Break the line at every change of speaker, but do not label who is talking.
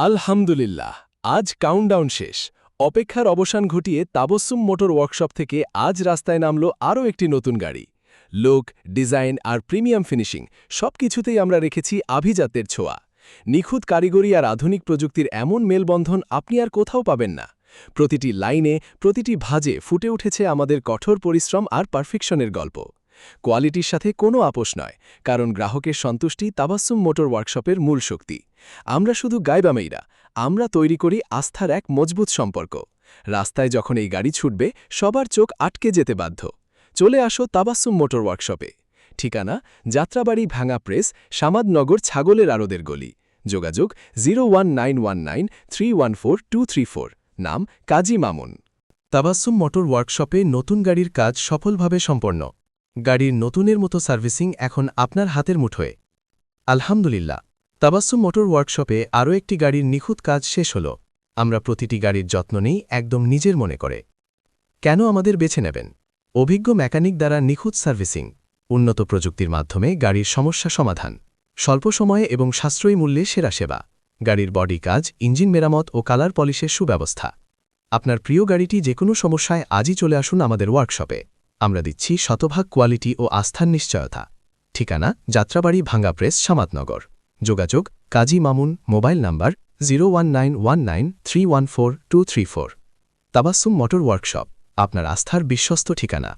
আলহামদুলিল্লাহ, আজ কাউন্টডাউন শেষ। অপেক্ষার অবসান ঘটিয়ে তাবস্সুম মোটর ওয়ার্কশপ থেকে আজ রাস্তায় নামল আরও একটি নতুন গাড়ি। লুক, ডিজাইন আর প্রিমিয়াম ফিনিশিং সবকিছুতেই আমরা রেখেছি আভিজাত্যের ছোঁয়া। নিখুঁত কারিগরি আর আধুনিক প্রযুক্তির এমন মেলবন্ধন আপনি আর কোথাও পাবেন না। প্রতিটি লাইনে, প্রতিটি ভাঁজে ফুটে উঠেছে আমাদের কঠোর পরিশ্রম আর পারফেকশনের গল্প। কোয়ালিটির সাথে কোনো আপোষ নয়, কারণ গ্রাহকের সন্তুষ্টি তাবাস্সুম মোটর ওয়ার্কশপের মূল শক্তি। আমরা শুধু গাইবামেইরা, আমরা তৈরি করি আস্থার এক মজবুত সম্পর্ক। রাস্তায় যখন এই গাড়ি ছুটবে, সবার চোখ আটকে যেতে বাধ্য। চলে আসো তাবাস্সুম মোটর ওয়ার্কশপে। ঠিকানা: যাত্রাবাড়ি ভাঙা প্রেস, সামাদনগর ছাগলের আড়তের গলি। যোগাযোগ 01919314234। নাম: কাজী মামুন। তাবাস্সুম মোটর ওয়ার্কশপে নতুন গাড়ির কাজ সফলভাবে সম্পন্ন। গাড়ির নতুনের মতো সার্ভিসিং এখন আপনার হাতের মুঠোয়। আলহামদুলিল্লাহ, তাবাস্সুম মোটর ওয়ার্কশপে আরও একটি গাড়ির নিখুঁত কাজ শেষ হল। আমরা প্রতিটি গাড়ির যত্ন নিই একদম নিজের মনে করে। কেন আমাদের বেছে নেবেন? অভিজ্ঞ মেকানিক দ্বারা নিখুঁত সার্ভিসিং, উন্নত প্রযুক্তির মাধ্যমে গাড়ির সমস্যা সমাধান, স্বল্প সময়ে এবং সাশ্রয়ী মূল্যে সেরা সেবা, গাড়ির বডি কাজ, ইঞ্জিন মেরামত ও কালার পলিশের সুব্যবস্থা। আপনার প্রিয় গাড়িটি যে কোনো সমস্যায় আজই চলে আসুন আমাদের ওয়ার্কশপে। আমরা দিচ্ছি শতভাগ কোয়ালিটি ও আস্থার নিশ্চয়তা। ঠিকানা: যাত্রাবাড়ি ভাঙ্গা প্রেস, সামাদনগর। যোগাযোগ: Kazi Mamun. Mobile number 01919314234। Tabassum motor workshop, আপনার আস্থার বিশ্বস্ত ঠিকানা।